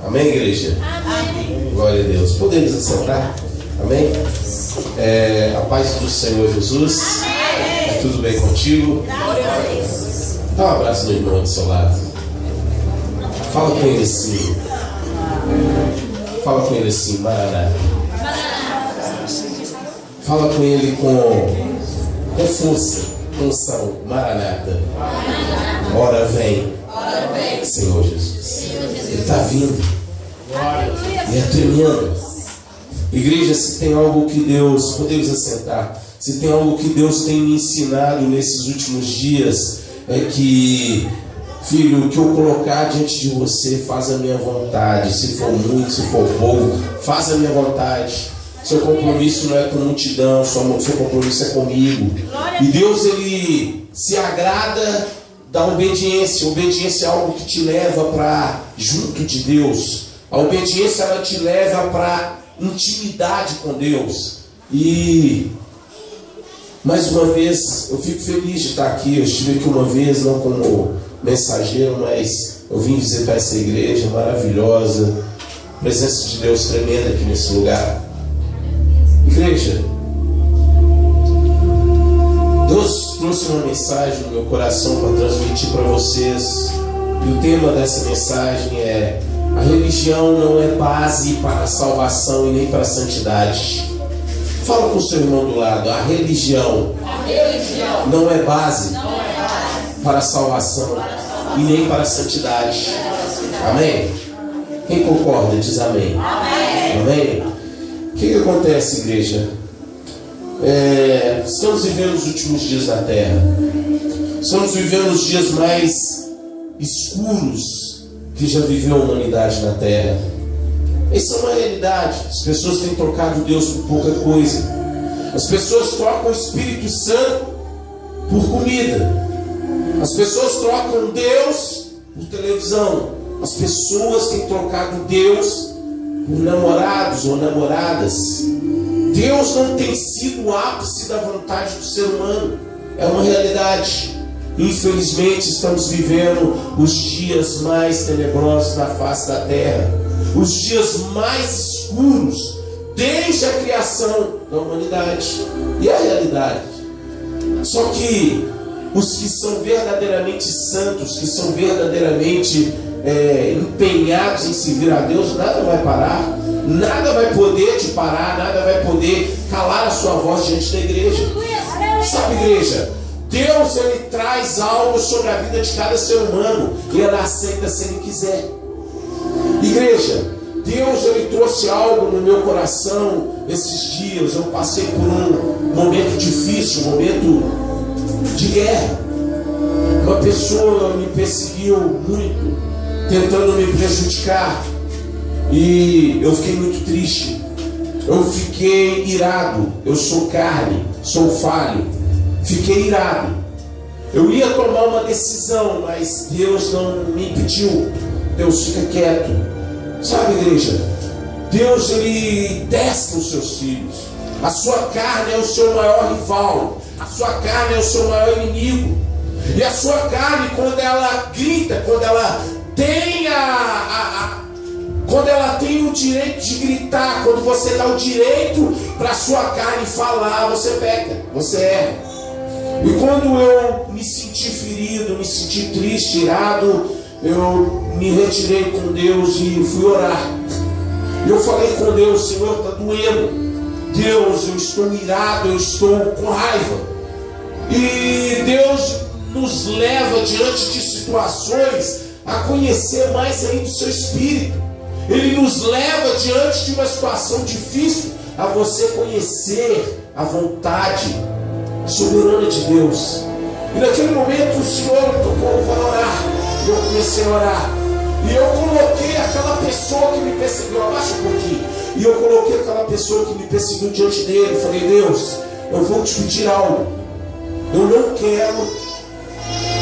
Amém, igreja? Amém. Glória a Deus. Podemos assentar? Amém? A paz do Senhor Jesus. Amém. Tudo bem contigo? Dá um abraço no irmão do seu lado. Fala com ele assim. Fala com ele assim, Maranata. Fala com ele com força, com unção, Maranata. Ora vem, Senhor Jesus. Ele está vindo. E é tremendo. Igreja, se tem algo que Deus, podemos assentar, se tem algo que Deus tem me ensinado nesses últimos dias, é que, filho, o que eu colocar diante de você, faz a minha vontade. Se for muito, se for pouco, faz a minha vontade. Seu compromisso não é com multidão, seu compromisso é comigo. E Deus, Ele se agrada da obediência. A obediência é algo que te leva para junto de Deus. A obediência, ela te leva para intimidade com Deus. E mais uma vez eu fico feliz de estar aqui. Eu estive aqui uma vez, não como mensageiro, mas eu vim visitar essa igreja maravilhosa. Presença de Deus tremenda aqui nesse lugar. Igreja, Deus trouxe uma mensagem no meu coração para transmitir para vocês. E o tema dessa mensagem é: a religião não é base para a salvação e nem para a santidade. Fala com o seu irmão do lado. A religião não é base para a salvação e nem para a santidade. Amém? Quem concorda diz amém. Amém? O que acontece, igreja? Estamos vivendo os últimos dias da terra. Estamos vivendo os dias mais escuros que já viveu a humanidade na terra. Isso é uma realidade. As pessoas têm trocado Deus por pouca coisa. As pessoas trocam o Espírito Santo por comida. As pessoas trocam Deus por televisão. As pessoas têm trocado Deus por namorados ou namoradas. Deus não tem sido o ápice da vontade do ser humano. É uma realidade. Infelizmente estamos vivendo os dias mais tenebrosos da face da terra, os dias mais escuros desde a criação da humanidade. E a realidade, só que os que são verdadeiramente santos, que são verdadeiramente empenhados em servir a Deus, nada vai parar, nada vai poder te parar, nada vai poder calar a sua voz diante da igreja. Sabe, igreja, Deus, Ele traz algo sobre a vida de cada ser humano e Ele aceita se Ele quiser. Igreja, Deus, Ele trouxe algo no meu coração esses dias. Eu passei por um momento difícil, um momento de guerra. Uma pessoa me perseguiu muito, tentando me prejudicar, e eu fiquei muito triste. Eu fiquei irado. Eu sou carne, sou falho. Fiquei irado. Eu ia tomar uma decisão, mas Deus não me impediu. Deus fica quieto. Sabe, igreja, Deus, Ele testa os seus filhos. A sua carne é o seu maior rival. A sua carne é o seu maior inimigo. E a sua carne, quando ela grita, quando ela tem quando ela tem o direito de gritar, quando você dá o direito para a sua carne falar, você peca, você erra. E quando eu me senti ferido, me senti triste, irado, eu me retirei com Deus e fui orar. E eu falei com Deus: Senhor, está doendo. Deus, eu estou irado, eu estou com raiva. E Deus nos leva diante de situações a conhecer mais ainda o seu Espírito. Ele nos leva diante de uma situação difícil a você conhecer a vontade soberana de Deus. E naquele momento o Senhor me tocou para orar. E eu comecei a orar. E eu coloquei aquela pessoa que me perseguiu, abaixa um pouquinho. E eu coloquei aquela pessoa que me perseguiu diante dele. Falei: Deus, eu vou te pedir algo. Eu não quero,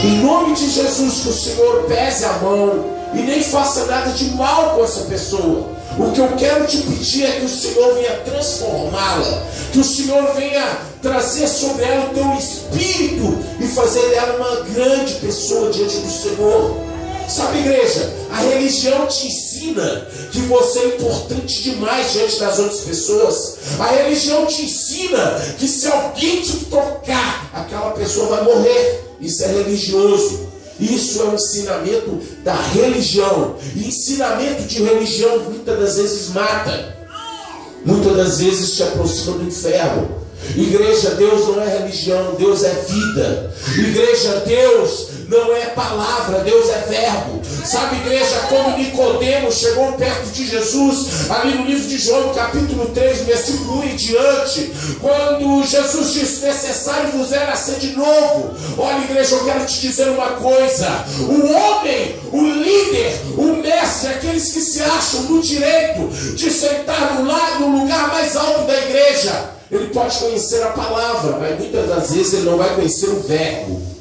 em nome de Jesus, que o Senhor pese a mão e nem faça nada de mal com essa pessoa. O que eu quero te pedir é que o Senhor venha transformá-la, que o Senhor venha trazer sobre ela o teu Espírito e fazer dela uma grande pessoa diante do Senhor. Sabe, igreja, a religião te ensina que você é importante demais diante das outras pessoas. A religião te ensina que se alguém te tocar, aquela pessoa vai morrer. Isso é religioso. Isso é um ensinamento da religião. E ensinamento de religião muitas das vezes mata. Muitas das vezes te aproxima do inferno. Igreja, Deus não é religião, Deus é vida. Igreja, Deus não é palavra, Deus é verbo. Sabe, igreja, quando Nicodemo chegou perto de Jesus, ali no livro de João, capítulo 3, versículo 1 em diante, quando Jesus disse: necessário vos é nascer de novo. Olha, igreja, eu quero te dizer uma coisa: o homem, o líder, o mestre, aqueles que se acham no direito de sentar no lugar mais alto da igreja, ele pode conhecer a palavra, mas muitas das vezes ele não vai conhecer o verbo.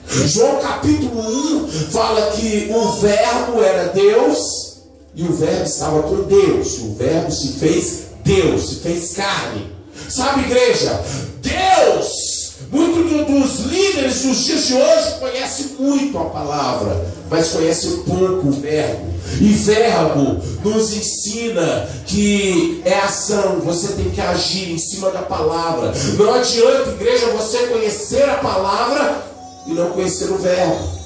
João capítulo 1 fala que o verbo era Deus e o verbo estava com Deus. O verbo se fez Deus, se fez carne. Sabe, igreja, Deus, muitos dos líderes dos dias de hoje conhecem muito a palavra, mas conhecem pouco o verbo. E verbo nos ensina que é ação, você tem que agir em cima da palavra. Não adianta, igreja, você conhecer a palavra e não conhecer o verbo.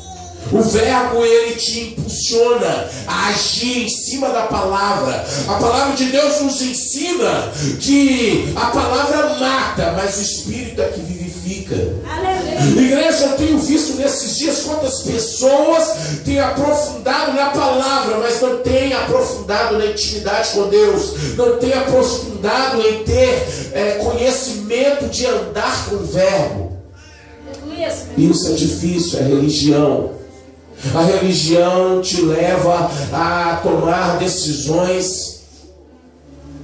O verbo, ele te impulsiona a agir em cima da palavra. A palavra de Deus nos ensina que a palavra mata, mas o Espírito é que vivifica. Aleluia. Igreja, eu tenho visto nesses dias quantas pessoas têm aprofundado na palavra, mas não têm aprofundado na intimidade com Deus, não têm aprofundado em ter conhecimento de andar com o verbo. Isso é difícil, é religião. A religião te leva a tomar decisões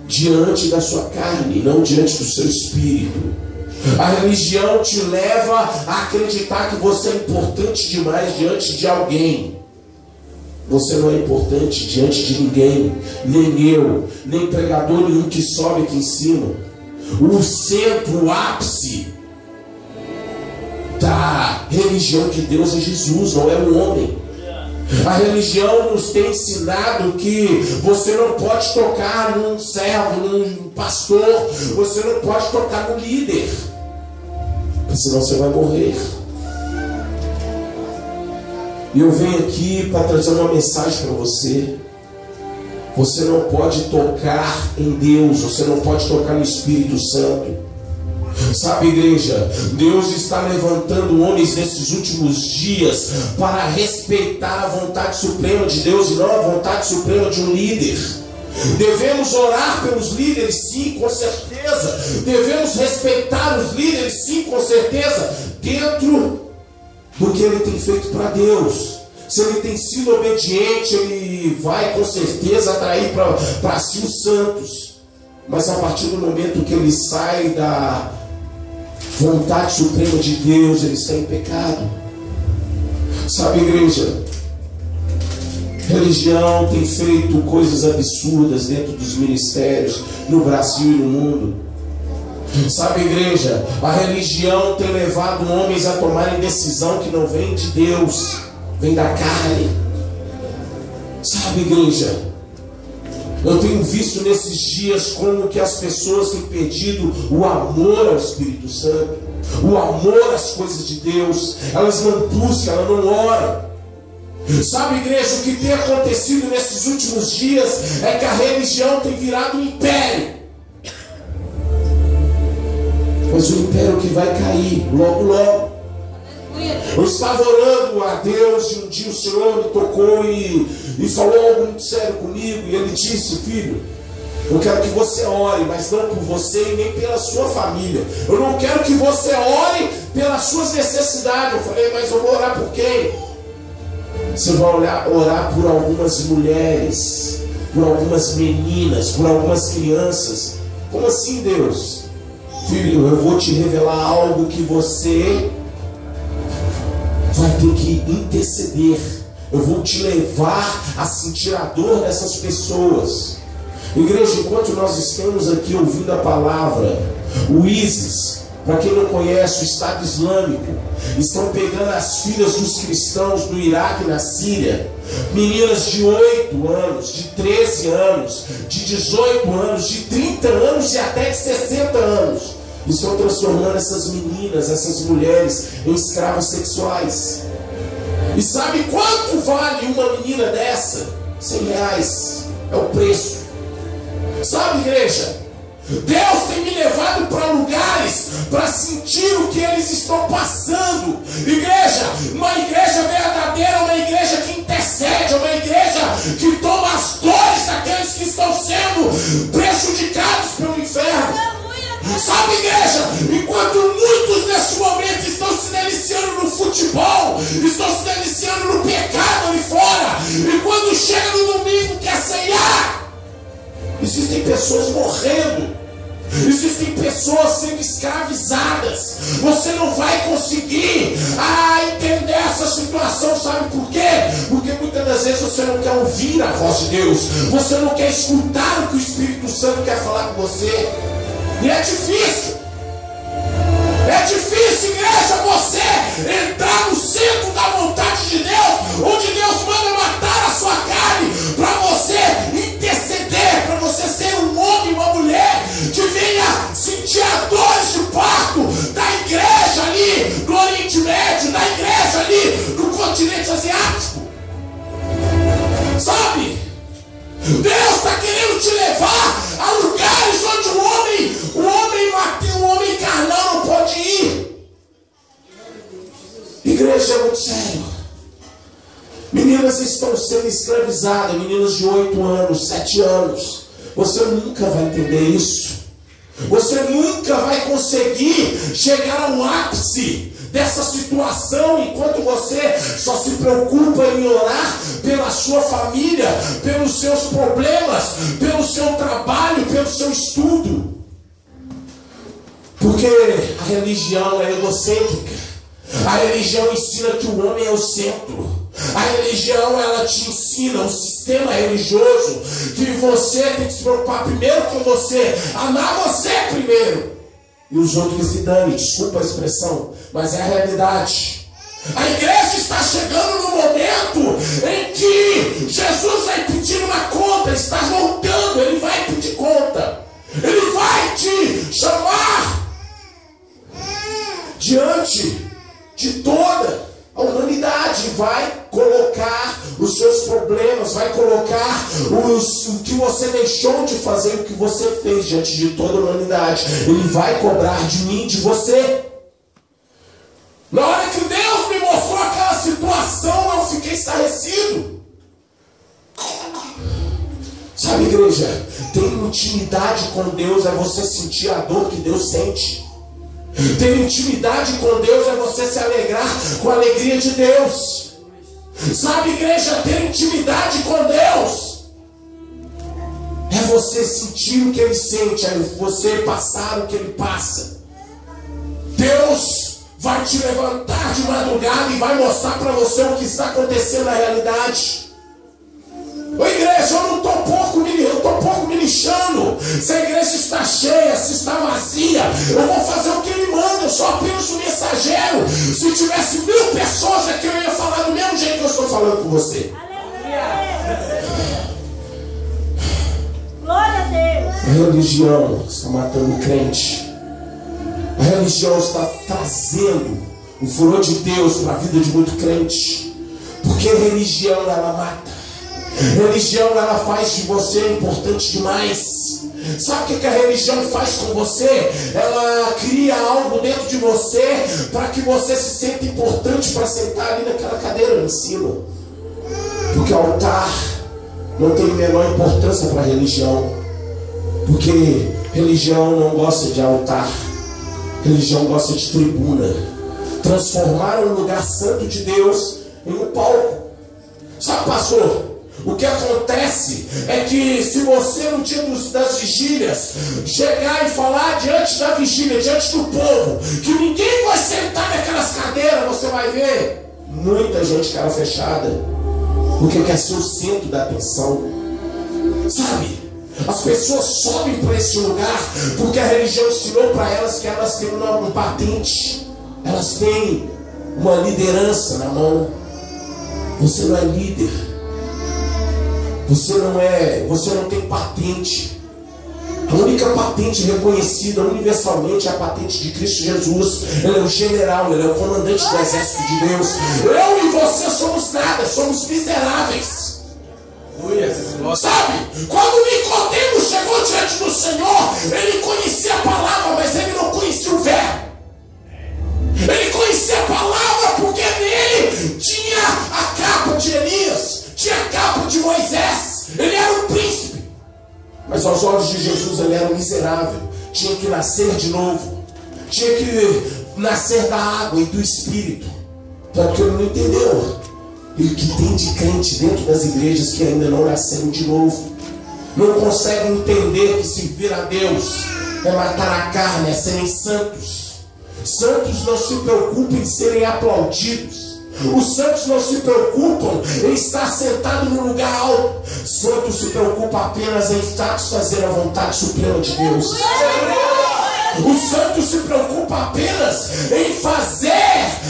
diante da sua carne, não diante do seu espírito. A religião te leva a acreditar que você é importante demais diante de alguém. Você não é importante diante de ninguém, nem eu, nem pregador nenhum que sobe aqui em cima. O centro, o ápice da religião de Deus é Jesus, não é o homem. A religião nos tem ensinado que você não pode tocar num servo, num pastor, você não pode tocar no líder, senão você vai morrer. E eu venho aqui para trazer uma mensagem para você. Você não pode tocar em Deus, você não pode tocar no Espírito Santo. Sabe, igreja, Deus está levantando homens nesses últimos dias para respeitar a vontade suprema de Deus e não a vontade suprema de um líder. Devemos orar pelos líderes, sim, com certeza. Devemos respeitar os líderes, sim, com certeza, dentro do que ele tem feito para Deus. Se ele tem sido obediente, ele vai com certeza atrair para si os santos. Mas a partir do momento que ele sai da vontade suprema de Deus, ele está em pecado. Sabe, igreja, religião tem feito coisas absurdas dentro dos ministérios no Brasil e no mundo. Sabe, igreja, a religião tem levado homens a tomarem decisão que não vem de Deus, vem da carne. Sabe, igreja, eu tenho visto nesses dias como que as pessoas têm perdido o amor ao Espírito Santo, o amor às coisas de Deus. Elas não buscam, elas não oram. Sabe, igreja, o que tem acontecido nesses últimos dias é que a religião tem virado um império. Mas o império que vai cair logo logo. Eu estava orando a Deus e um dia o Senhor me tocou e falou algo muito sério comigo. E Ele disse: filho, eu quero que você ore, mas não por você e nem pela sua família. Eu não quero que você ore pelas suas necessidades. Eu falei: mas eu vou orar por quem? Você vai orar por algumas mulheres, por algumas meninas, por algumas crianças. Como assim, Deus? Filho, eu vou te revelar algo que você vai ter que interceder. Eu vou te levar a sentir a dor dessas pessoas. Igreja, enquanto nós estamos aqui ouvindo a palavra, o ISIS, para quem não conhece, o Estado Islâmico, estão pegando as filhas dos cristãos no Iraque e na Síria, Meninas de 8 anos, de 13 anos, de 18 anos, de 30 anos e até de 60 anos estão transformando essas meninas, essas mulheres em escravas sexuais. E sabe quanto vale uma menina dessa? R$100 é o preço. Sabe, igreja? Deus tem me levado para lugares para sentir o que eles estão passando. Igreja, uma igreja verdadeira, uma igreja que intercede, uma igreja que toma as dores daqueles que estão sendo prejudicados pelo inferno. Sabe, igreja, enquanto muitos nesse momento estão se deliciando no futebol, estão se deliciando no pecado ali fora, e quando chega no domingo quer ceiar, existem pessoas morrendo. Existem pessoas sendo escravizadas. Você não vai conseguir entender essa situação. Sabe por quê? Porque muitas das vezes você não quer ouvir a voz de Deus. Você não quer escutar o que o Espírito Santo quer falar com você. E é difícil. É difícil, igreja, você entrar no centro da vontade de Deus, onde Deus manda matar a sua carne, para você interceder, para você ser um homem, uma mulher que venha sentir as dores de parto da igreja ali no Oriente Médio, da igreja ali no continente asiático. Sabe? Deus está querendo te levar a lugares onde o homem carnal não pode ir. Igreja, é muito sério. Meninas estão sendo escravizadas, meninas de 8 anos, 7 anos. Você nunca vai entender isso. Você nunca vai conseguir chegar ao ápice dessa situação enquanto você só se preocupa em orar pela sua família, pelos seus problemas, pelo seu trabalho, pelo seu estudo. Porque a religião é egocêntrica. A religião ensina que o homem é o centro. A religião, ela te ensina, o sistema religioso, que você tem que se preocupar primeiro com você, amar você primeiro, e os outros que se dane. Desculpa a expressão, mas é a realidade. A igreja está chegando no momento em que Jesus vai pedir uma conta, está voltando, ele vai pedir conta, ele vai te chamar diante de toda a humanidade, vai colocar os seus problemas, vai colocar o que você deixou de fazer, o que você fez diante de toda a humanidade. Ele vai cobrar de mim, de você. Na hora que Deus me mostrou aquela situação, eu fiquei estarrecido. Sabe, igreja, ter intimidade com Deus é você sentir a dor que Deus sente. Ter intimidade com Deus é você se alegrar com a alegria de Deus. Sabe, igreja, ter intimidade com Deus é você sentir o que Ele sente, é você passar o que Ele passa. Deus vai te levantar de madrugada e vai mostrar para você o que está acontecendo na realidade. Ô igreja, eu estou pouco me lixando se a igreja está cheia, se está vazia. Eu vou fazer o que Ele manda, eu sou apenas um mensageiro. Se tivesse 1000 pessoas aqui, eu ia falar do mesmo jeito que eu estou falando com você. Glória a Deus. A religião está matando o crente. A religião está trazendo o furor de Deus para a vida de muito crente. Porque a religião, ela mata. Religião, ela faz de você importante demais. Sabe o que a religião faz com você? Ela cria algo dentro de você para que você se sinta importante para sentar ali naquela cadeira em cima. Porque o altar não tem a menor importância para a religião. Porque religião não gosta de altar. Religião gosta de tribuna. Transformaram o lugar santo de Deus em um palco. Sabe, pastor? O que acontece é que se você no dia das vigílias chegar e falar diante da vigília, diante do povo, que ninguém vai sentar naquelas cadeiras, você vai ver muita gente cara fechada, porque quer ser o centro da atenção. Sabe? As pessoas sobem para esse lugar porque a religião ensinou para elas que elas têm um patente, elas têm uma liderança na mão. Você não é líder. Você não tem patente. A única patente reconhecida universalmente é a patente de Cristo Jesus. Ele é o general, ele é o comandante do exército de Deus. Eu e você somos nada, somos miseráveis. Sabe, quando Nicodemo chegou diante do Senhor, ele conhecia a palavra, mas ele não conhecia o verbo. Ele conhecia a palavra porque nele tinha a capa de Elias, tinha a capa de Moisés. Ele era um príncipe, mas aos olhos de Jesus ele era um miserável. Tinha que nascer de novo, tinha que nascer da água e do Espírito. Tanto que ele não entendeu. E o que tem de crente dentro das igrejas que ainda não nasceram de novo, não conseguem entender que servir a Deus é matar a carne, é serem santos. Santos não se preocupam em serem aplaudidos. Os santos não se preocupam em estar sentado no lugar alto. Santos se preocupam apenas em satisfazer a vontade suprema de Deus. O santo se preocupa apenas em fazer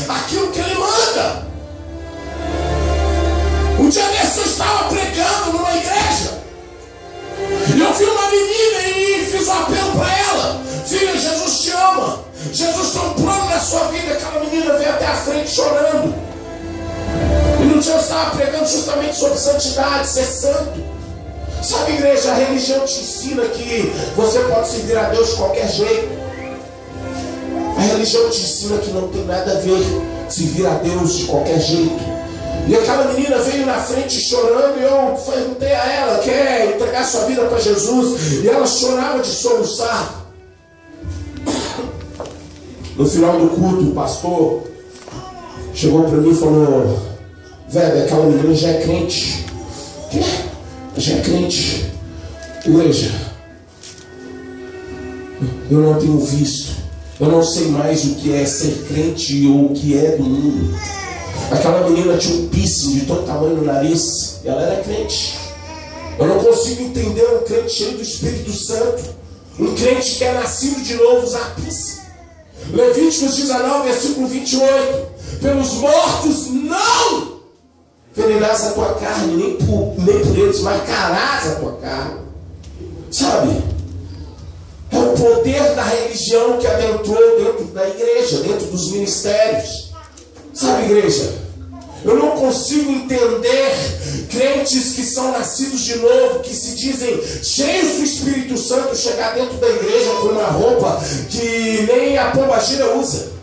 aquilo que ele manda. Um dia desse eu estava pregando numa igreja e eu vi uma menina e fiz um apelo para ela: filha, Jesus te ama, Jesus tem um plano na sua vida. Aquela menina veio até a frente chorando. E no dia eu estava pregando justamente sobre santidade, ser santo. Sabe, igreja, a religião te ensina que você pode servir a Deus de qualquer jeito. A religião te ensina que não tem nada a ver servir a Deus de qualquer jeito. E aquela menina veio na frente chorando, e eu perguntei a ela: quer entregar sua vida para Jesus? E ela chorava de soluçar. No final do culto, o pastor chegou para mim e falou: velho, aquela menina já é crente. Que? Já é crente. Igreja, eu não tenho visto, eu não sei mais o que é ser crente ou o que é do mundo. Aquela menina tinha um piercing de todo tamanho no nariz, e ela era crente. Eu não consigo entender um crente cheio do Espírito Santo, um crente que é nascido de novo usar piercing. Levíticos 19, versículo 28: pelos mortos não ferirás a tua carne, nem por eles marcarás a tua carne. Sabe, é o poder da religião que adentrou dentro da igreja, dentro dos ministérios. Sabe, igreja, eu não consigo entender crentes que são nascidos de novo, que se dizem cheios do Espírito Santo, chegar dentro da igreja com uma roupa que nem a pombagira usa.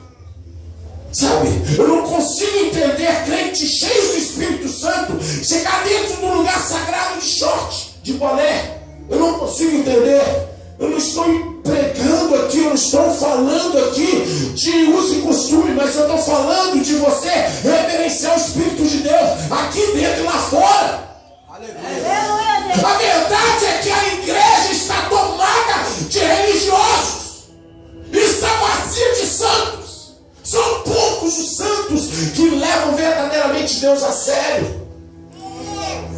Sabe, eu não consigo entender crentes cheios do Espírito Santo chegar dentro do lugar sagrado de short, de boné. Eu não consigo entender. Eu não estou pregando aqui, eu não estou falando aqui de uso e costume, mas eu estou falando de você reverenciar o Espírito de Deus aqui dentro e lá fora. Aleluia. A verdade é que a igreja está tomada de religiosos, está vazia de santos. São poucos os santos que levam verdadeiramente Deus a sério.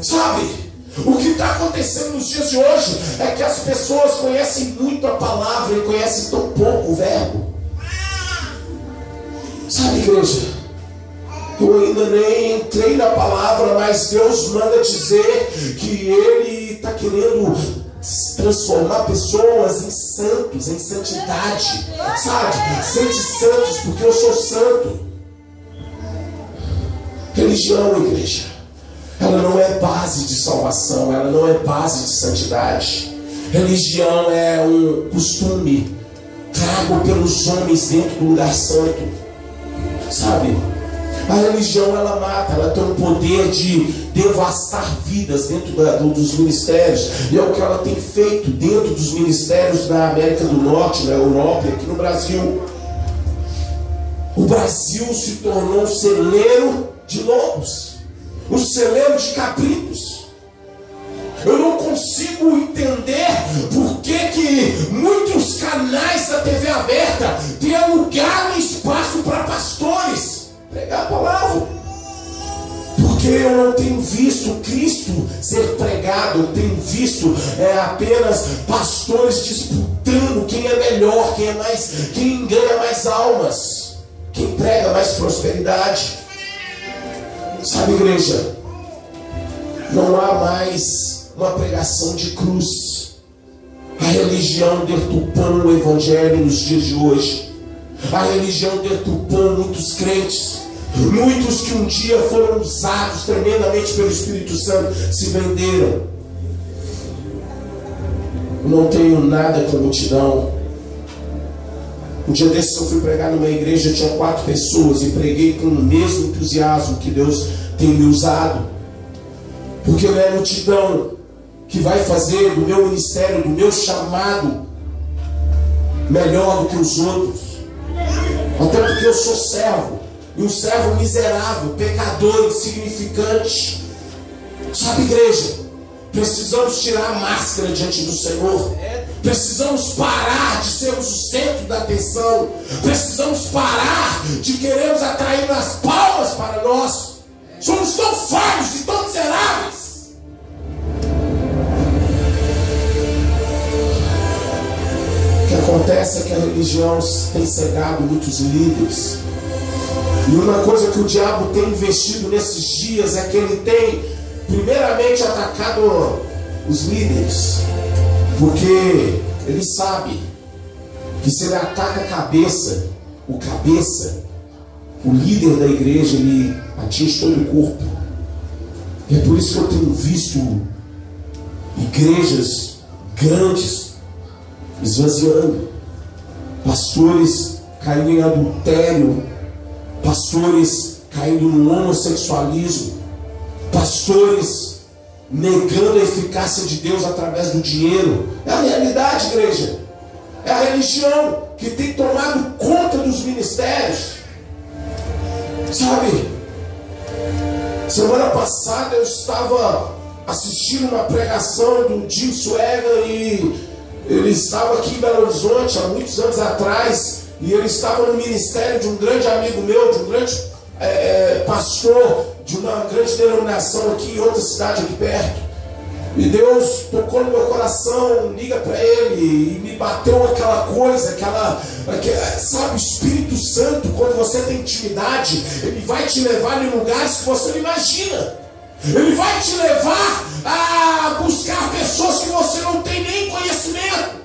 Sabe? O que está acontecendo nos dias de hoje é que as pessoas conhecem muito a palavra e conhecem tão pouco o verbo. Sabe, igreja, eu ainda nem entrei na palavra, mas Deus manda dizer que Ele está querendo transformar pessoas em santos, em santidade. Sabe, sede santos, porque eu sou santo. Religião, igreja, ela não é base de salvação, ela não é base de santidade. Religião é um costume trago pelos homens dentro do lugar santo. Sabe, a religião ela mata, ela tem o poder de devastar vidas dentro dos ministérios. E é o que ela tem feito dentro dos ministérios da América do Norte, na Europa e aqui no Brasil. O Brasil se tornou um celeiro de lobos, um celeiro de cabritos. Eu não consigo entender por que muitos canais da TV aberta têm alugado espaço para pastores pregar a palavra. Porque eu não tenho visto Cristo ser pregado, eu tenho visto apenas pastores disputando quem é melhor, quem ganha mais almas, quem prega mais prosperidade. Sabe, igreja, Não há mais uma pregação de cruz. A religião deturpou o evangelho nos dias de hoje. A religião deturpou muitos crentes. Muitos que um dia foram usados tremendamente pelo Espírito Santo se venderam. Eu não tenho nada com a multidão. Um dia desses eu fui pregar numa igreja, tinha 4 pessoas, e preguei com o mesmo entusiasmo que Deus tem me usado. Porque não é a multidão que vai fazer do meu ministério, do meu chamado, melhor do que os outros. Até porque eu sou servo, e um servo miserável, pecador, insignificante. Sabe, igreja, precisamos tirar a máscara diante do Senhor. Precisamos parar de sermos o centro da atenção. Precisamos parar de querermos atrair as palmas para nós. Somos tão falhos e tão miseráveis. O que acontece é que a religião tem cegado muitos líderes. E uma coisa que o diabo tem investido nesses dias é que ele tem primeiramente atacado os líderes. Porque ele sabe que se ele ataca a cabeça, o líder da igreja, ele atinge todo o corpo. E é por isso que eu tenho visto igrejas grandes esvaziando, pastores caindo em adultério, pastores caindo no homossexualismo, pastores negando a eficácia de Deus através do dinheiro. É a realidade, igreja. É a religião que tem tomado conta dos ministérios. Sabe, semana passada eu estava assistindo uma pregação do Jim Swagger, e ele estava aqui em Belo Horizonte há muitos anos atrás, e ele estava no ministério de um grande amigo meu, de um grande pastor de uma grande denominação aqui em outra cidade aqui perto. E Deus tocou no meu coração, liga para ele, e me bateu aquela coisa, sabe, o Espírito Santo, quando você tem intimidade, ele vai te levar em lugares que você não imagina. Ele vai te levar a buscar pessoas que você não tem nem conhecimento.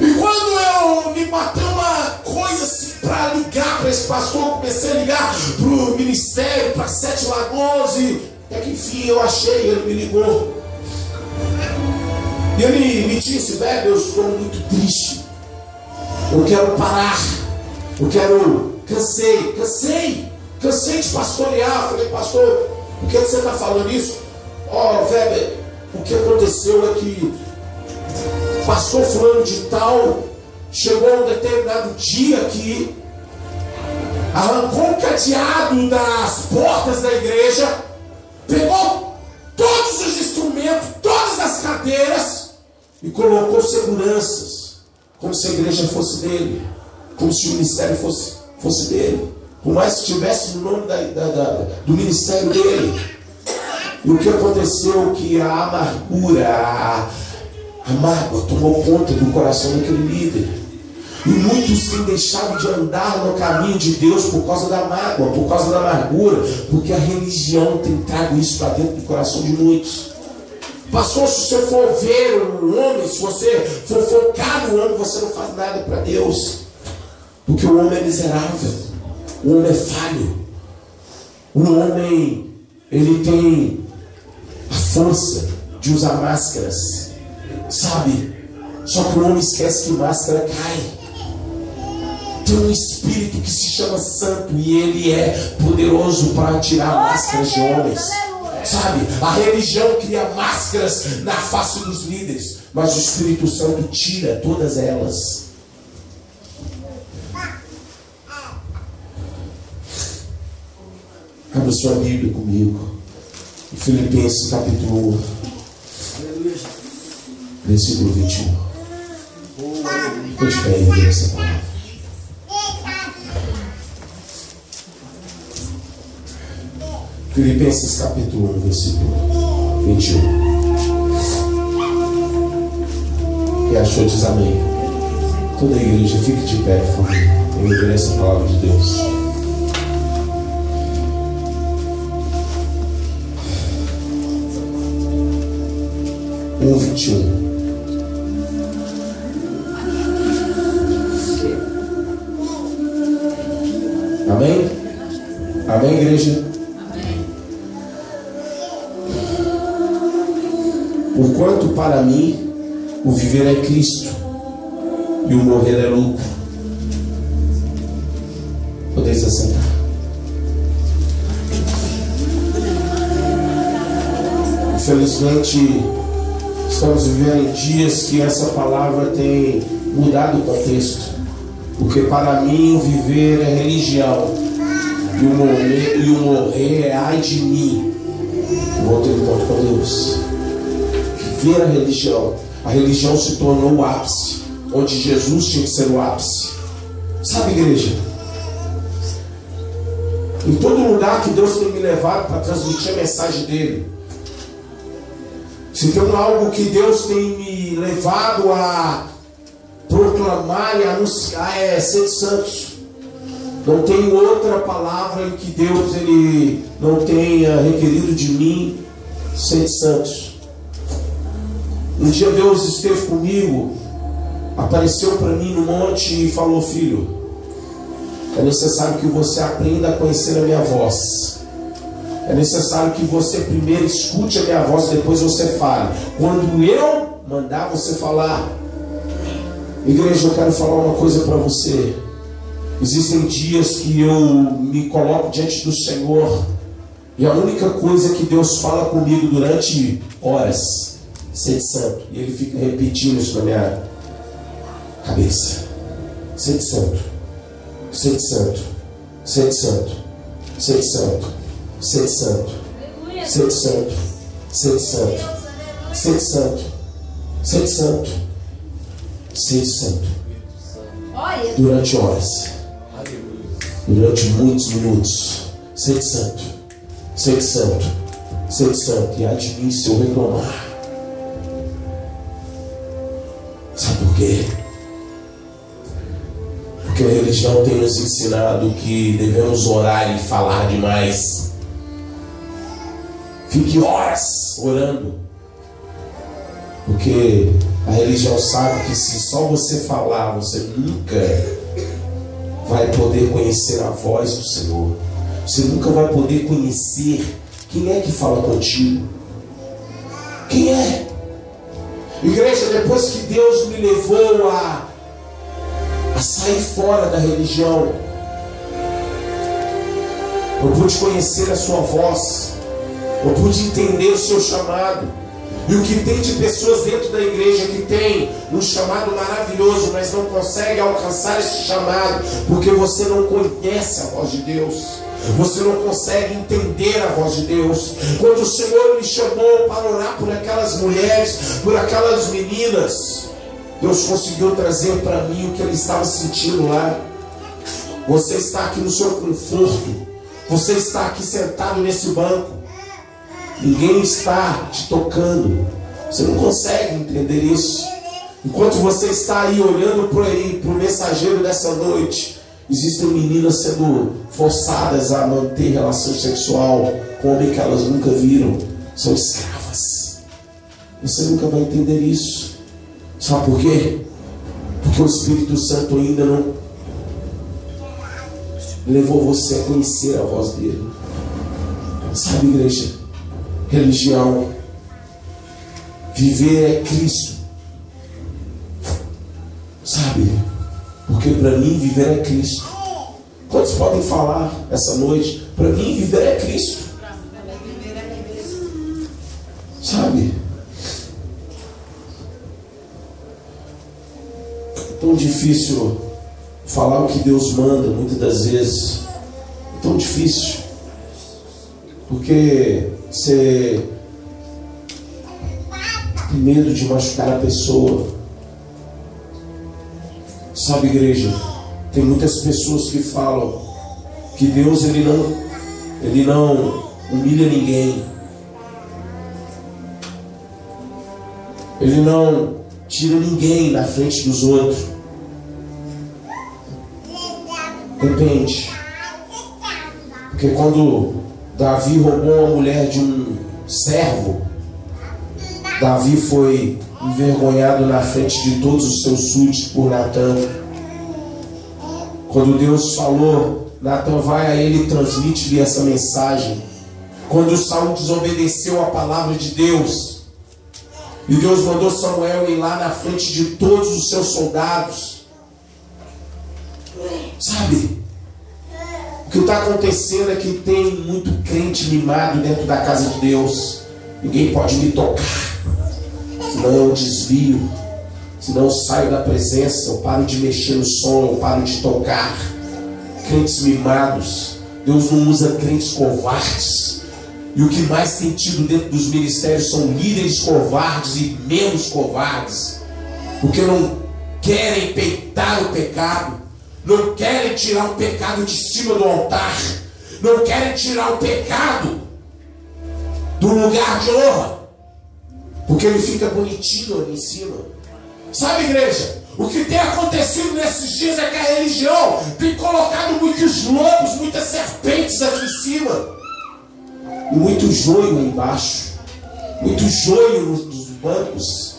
E quando eu me bateu uma coisa assim para ligar para esse pastor, eu comecei a ligar para o ministério, para Sete Lagoas, e até que enfim eu achei, ele me ligou. E ele me disse: velho, eu estou muito triste, eu quero parar, cansei de pastorear. Eu falei: pastor, por que você está falando isso? Velho, o que aconteceu é que pastor fulano de tal chegou um determinado dia que arrancou o cadeado das portas da igreja, pegou todos os instrumentos, todas as cadeiras e colocou seguranças, como se a igreja fosse dele, como se o ministério fosse dele, por mais que estivesse no nome do ministério dele. E o que aconteceu? Que a amargura, a mágoa tomou conta do coração daquele líder. E muitos têm deixado de andar no caminho de Deus por causa da mágoa, por causa da amargura, porque a religião tem trago isso para dentro do coração de muitos. Pastor, se você for ver o homem, se você for focar no homem, você não faz nada para Deus. Porque o homem é miserável, o homem é falho, o homem, ele tem a força de usar máscaras, sabe? Só que o homem esquece que máscara cai. Tem um espírito que se chama santo, e ele é poderoso para tirar máscaras de homens, sabe? A religião cria máscaras na face dos líderes, mas o Espírito Santo tira todas elas. Abra sua Bíblia comigo em Filipenses capítulo 1, versículo 21. Eu te pego essa palavra. Filipenses capítulo 1, versículo 21. E achou, diz amém. Toda a igreja, fique de pé, por favor. Eu lerei essa palavra de Deus. 1:21. Amém? Amém, igreja? Amém. Porquanto para mim o viver é Cristo e o morrer é lucro. Podeis assentar. Infelizmente, estamos vivendo em dias que essa palavra tem mudado o contexto. Porque para mim o viver é religião e o morrer é ai de mim. Vou ter encontro com Deus. Viver a religião. A religião se tornou o ápice, onde Jesus tinha que ser o ápice. Sabe, igreja? Em todo lugar que Deus tem me levado para transmitir a mensagem dele, se tem algo que Deus tem me levado a proclamar e anunciar, é ser santos. Não tem outra palavra em que Deus ele não tenha requerido de mim ser santos. Um dia Deus esteve comigo, apareceu para mim no monte e falou: filho, é necessário que você aprenda a conhecer a minha voz. É necessário que você primeiro escute a minha voz, depois você fale. Quando eu mandar você falar. Igreja, eu quero falar uma coisa para você. Existem dias que eu me coloco diante do Senhor e a única coisa que Deus fala comigo durante horas: sede santo. E Ele fica repetindo isso na minha cabeça: sede santo, sede santo, sede santo, sede santo, sede santo, sede santo, sede santo, sede santo, sede santo, sede santo. Durante horas, durante muitos minutos, sede santo, sede santo, sede santo. E há de mim se eu reclamar. Sabe por quê? Porque a religião tem nos ensinado que devemos orar e falar demais. Fique horas orando, porque a religião sabe que se só você falar, você nunca vai poder conhecer a voz do Senhor. Você nunca vai poder conhecer quem é que fala contigo. Quem é? Igreja, depois que Deus me levou a sair fora da religião, eu pude conhecer a sua voz. Eu pude entender o seu chamado. E o que tem de pessoas dentro da igreja que tem um chamado maravilhoso, mas não consegue alcançar esse chamado, porque você não conhece a voz de Deus. Você não consegue entender a voz de Deus. Quando o Senhor me chamou para orar por aquelas mulheres, por aquelas meninas, Deus conseguiu trazer para mim o que ele estava sentindo lá. Você está aqui no seu conforto. Você está aqui sentado nesse banco. Ninguém está te tocando. Você não consegue entender isso. Enquanto você está aí olhando por aí, para o mensageiro dessa noite, existem meninas sendo forçadas a manter relação sexual com homem que elas nunca viram. São escravas. Você nunca vai entender isso. Sabe por quê? Porque o Espírito Santo ainda não levou você a conhecer a voz dele. Sabe, igreja? Religião, viver é Cristo. Sabe? Porque para mim viver é Cristo. Quantos podem falar essa noite? Para mim viver é Cristo. Sabe? É tão difícil falar o que Deus manda muitas das vezes. É tão difícil. Porque você tem medo de machucar a pessoa. Sabe, igreja, tem muitas pessoas que falam que Deus ele não humilha ninguém. Ele não tira ninguém na frente dos outros. Depende. Porque quando Davi roubou a mulher de um servo, Davi foi envergonhado na frente de todos os seus súditos por Natã. Quando Deus falou, Natã vai a ele e transmite-lhe essa mensagem. Quando Saul desobedeceu a palavra de Deus, e Deus mandou Samuel ir lá na frente de todos os seus soldados. Sabe? O que está acontecendo é que tem muito crente mimado dentro da casa de Deus. Ninguém pode me tocar, senão eu desvio, senão eu saio da presença, eu paro de mexer no som, eu paro de tocar. Crentes mimados. Deus não usa crentes covardes. E o que mais tem tido dentro dos ministérios são líderes covardes e menos covardes, porque não querem peitar o pecado, não querem tirar o pecado de cima do altar, não querem tirar o pecado do lugar de honra, porque ele fica bonitinho ali em cima. Sabe, igreja, o que tem acontecido nesses dias é que a religião tem colocado muitos lobos, muitas serpentes aqui em cima, e muito joio aí embaixo, muito joio nos bancos.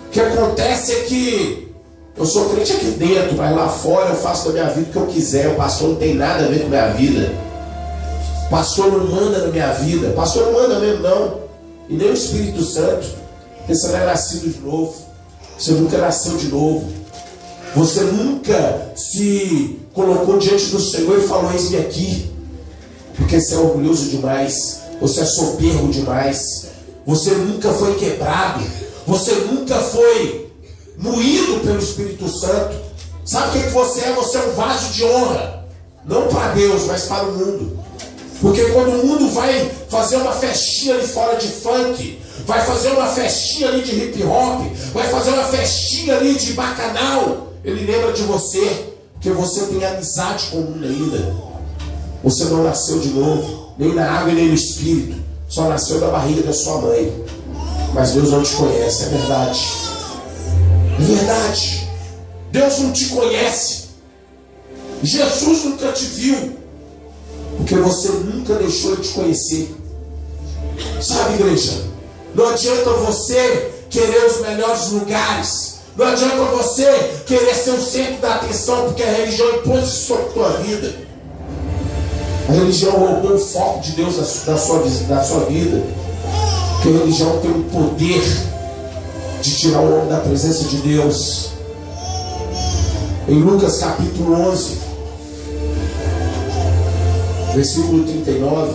O que acontece é que eu sou crente aqui dentro, mas lá fora eu faço da minha vida o que eu quiser. O pastor não tem nada a ver com a minha vida. O pastor não manda na minha vida. O pastor não manda mesmo, não. E nem o Espírito Santo. Porque você não é nascido de novo. Você nunca nasceu de novo. Você nunca se colocou diante do Senhor e falou: eis-me aqui. Porque você é orgulhoso demais. Você é soberbo demais. Você nunca foi quebrado. Você nunca foi moído pelo Espírito Santo. Sabe o que você é? Você é um vaso de honra. Não para Deus, mas para o mundo. Porque quando o mundo vai fazer uma festinha ali fora de funk, vai fazer uma festinha ali de hip hop, vai fazer uma festinha ali de bacanal, ele lembra de você, porque você tem amizade com o mundo ainda. Você não nasceu de novo, nem na água e nem no Espírito. Só nasceu da barriga da sua mãe. Mas Deus não te conhece, é verdade. É verdade. Deus não te conhece. Jesus nunca te viu, porque você nunca deixou ele te conhecer. Sabe, igreja? Não adianta você querer os melhores lugares. Não adianta você querer ser o centro da atenção, porque a religião impôs isso sobre a tua vida. A religião roubou o foco de Deus da sua vida. Porque a religião tem o poder de tirar o homem da presença de Deus. Em Lucas capítulo 11, versículo 39,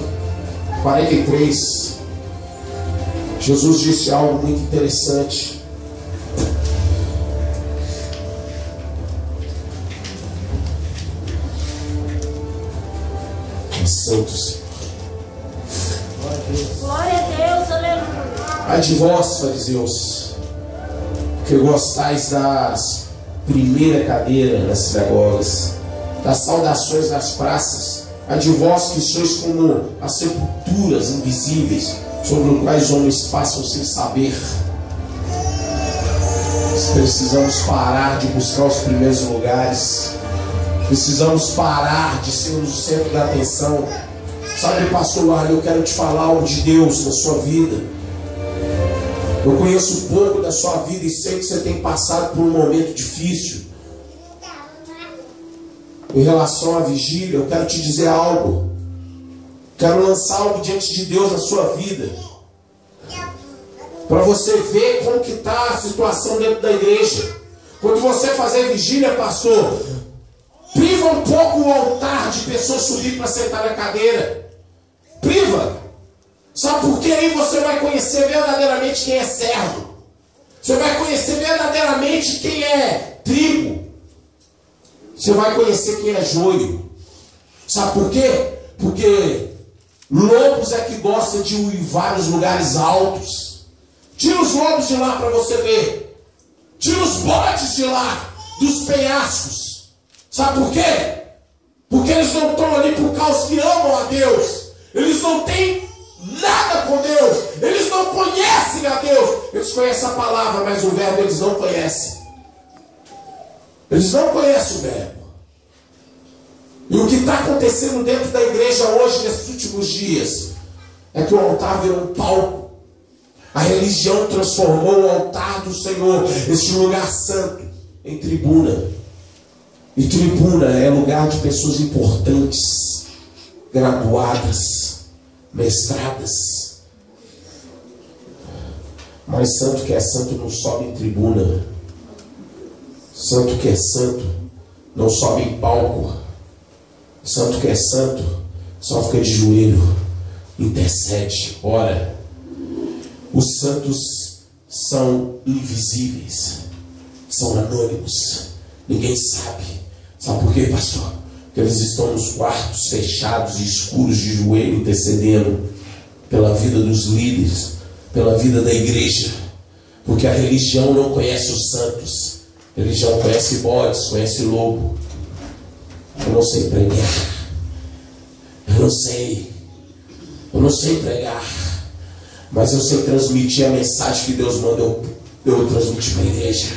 43, Jesus disse algo muito interessante. Santo Senhor. Glória a Deus, aleluia. Ai de vós, fariseus, que gostais das primeiras cadeiras nas sinagogas, das saudações nas praças. Ai de vós que sois como as sepulturas invisíveis, sobre os quais homens passam sem saber. Precisamos parar de buscar os primeiros lugares. Precisamos parar de ser o centro da atenção. Sabe, pastor Larry, eu quero te falar algo de Deus na sua vida. Eu conheço um pouco da sua vida e sei que você tem passado por um momento difícil. Em relação à vigília, eu quero te dizer algo. Quero lançar algo diante de Deus na sua vida, para você ver como que está a situação dentro da igreja. Quando você fazer vigília, pastor, priva um pouco o altar de pessoas subir para sentar na cadeira. Priva. Sabe por quê? Aí você vai conhecer verdadeiramente quem é servo. Você vai conhecer verdadeiramente quem é trigo. Você vai conhecer quem é joio. Sabe por quê? Porque lobos é que gostam de uivar nos lugares altos. Tira os lobos de lá para você ver. Tira os bodes de lá, dos penhascos. Sabe por quê? Porque eles não estão ali por causa que amam a Deus. Eles não têm nada com Deus. Eles não conhecem a Deus. Eles conhecem a palavra, mas o verbo eles não conhecem. Eles não conhecem o verbo. E o que está acontecendo dentro da igreja hoje, nesses últimos dias, é que o altar virou um palco. A religião transformou o altar do Senhor, este lugar santo, em tribuna. E tribuna é lugar de pessoas importantes, graduadas, mestradas. Mas santo que é santo não sobe em tribuna. Santo que é santo não sobe em palco. Santo que é santo só fica de joelho, intercede, ora. Os santos são invisíveis, são anônimos, ninguém sabe. Sabe por quê, pastor? Porque eles estão nos quartos fechados e escuros de joelho, intercedendo pela vida dos líderes, pela vida da igreja. Porque a religião não conhece os santos. A religião conhece bodes, conhece lobo. Eu não sei pregar. Eu não sei pregar. Mas eu sei transmitir a mensagem que Deus manda eu transmitir para a igreja.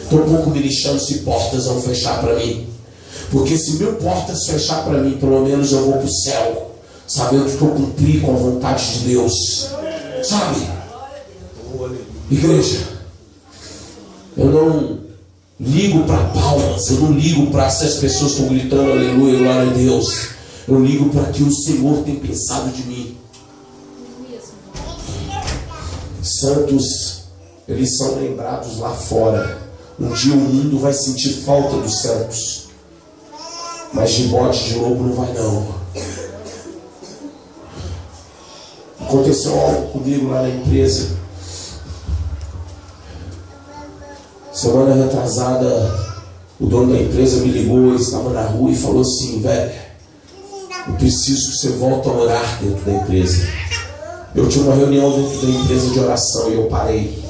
Estou um pouco me lixando se portas vão fechar para mim. Porque se 1000 portas fechar para mim, pelo menos eu vou para o céu, sabendo que eu cumpri com a vontade de Deus. Sabe? Igreja, eu não ligo para palmas, eu não ligo para se as pessoas estão gritando aleluia, glória a Deus. Eu ligo para que o Senhor tem pensado de mim. Santos, eles são lembrados lá fora. Um dia o mundo vai sentir falta dos santos, mas de bode de lobo não vai não. Aconteceu algo comigo lá na empresa. Semana retrasada, o dono da empresa me ligou, ele estava na rua e falou assim: velho, eu preciso que você volte a orar dentro da empresa. Eu tinha uma reunião dentro da empresa de oração e eu parei.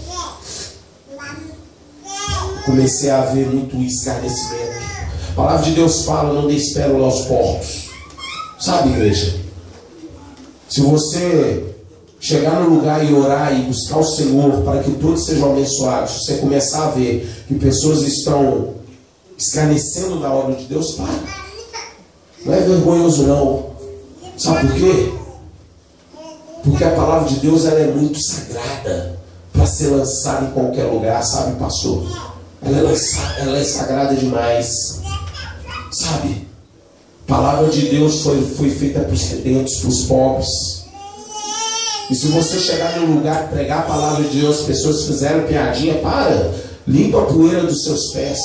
Comecei a ver muito escarnecimento. A palavra de Deus fala: não dê pérola aos porcos. Sabe, igreja? Se você chegar no lugar e orar e buscar o Senhor para que todos sejam abençoados, se você começar a ver que pessoas estão escarnecendo da obra de Deus, para. Não é vergonhoso não. Sabe por quê? Porque a palavra de Deus, ela é muito sagrada para ser lançada em qualquer lugar, sabe, pastor? Ela é sagrada demais. Sabe? A palavra de Deus foi feita para os sedentos, para os pobres. E se você chegar num lugar e pregar a palavra de Deus, as pessoas fizeram piadinha, para, limpa a poeira dos seus pés.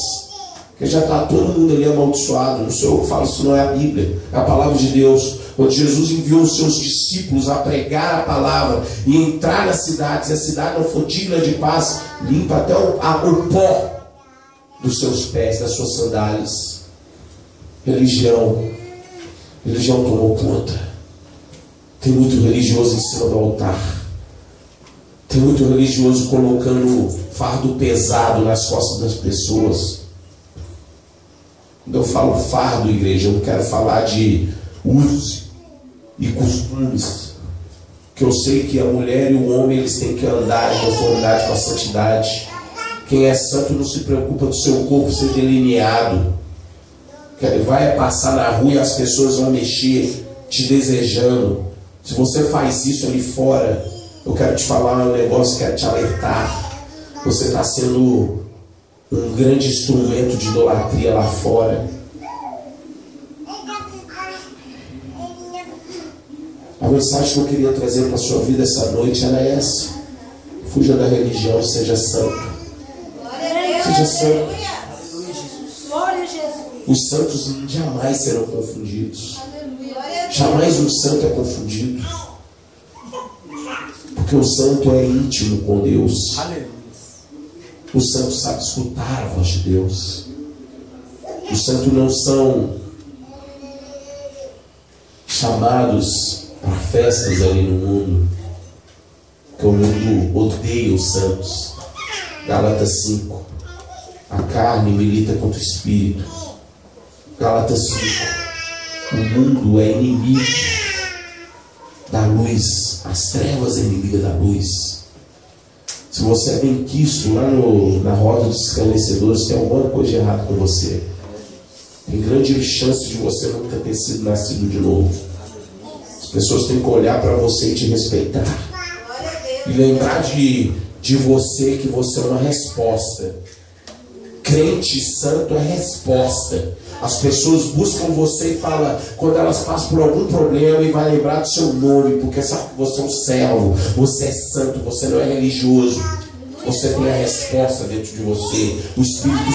Porque já está todo mundo ali amaldiçoado. Não sou eu que falo, isso não é a Bíblia, é a palavra de Deus. Quando Jesus enviou os seus discípulos a pregar a palavra e entrar nas cidades, e a cidade não for digna de paz, limpa até o pó dos seus pés, das suas sandálias. Religião tomou conta. Tem muito religioso em cima do altar. Tem muito religioso colocando fardo pesado nas costas das pessoas. Quando eu falo fardo, igreja, eu quero falar de usos e costumes. Que eu sei que a mulher e o homem, eles têm que andar em conformidade com a santidade. Quem é santo não se preocupa do seu corpo ser delineado. Vai passar na rua e as pessoas vão mexer te desejando. Se você faz isso ali fora, eu quero te falar um negócio, quero te alertar. Você está sendo um grande instrumento de idolatria lá fora. A mensagem que eu queria trazer para a sua vida essa noite era essa: fuja da religião, seja santo. Seja santo. Os santos jamais serão confundidos. Jamais um santo é confundido. Porque o santo é íntimo com Deus. O santo sabe escutar a voz de Deus. Os santos não são chamados para festas ali no mundo. Porque o mundo odeia os santos. Gálatas 5. A carne milita contra o espírito. Gálatas 5. O mundo é inimigo da luz. As trevas é inimiga da luz. Se você é bem quisto lá na roda dos escarnecedores, tem alguma coisa errada com você. Tem grande chance de você nunca ter sido nascido de novo. As pessoas têm que olhar para você e te respeitar. E lembrar de você, que você é uma resposta. Crente santo é resposta. As pessoas buscam você e falam, quando elas passam por algum problema, e vai lembrar do seu nome, porque sabe que você é um servo, você é santo, você não é religioso. Você tem a resposta dentro de você. O Espírito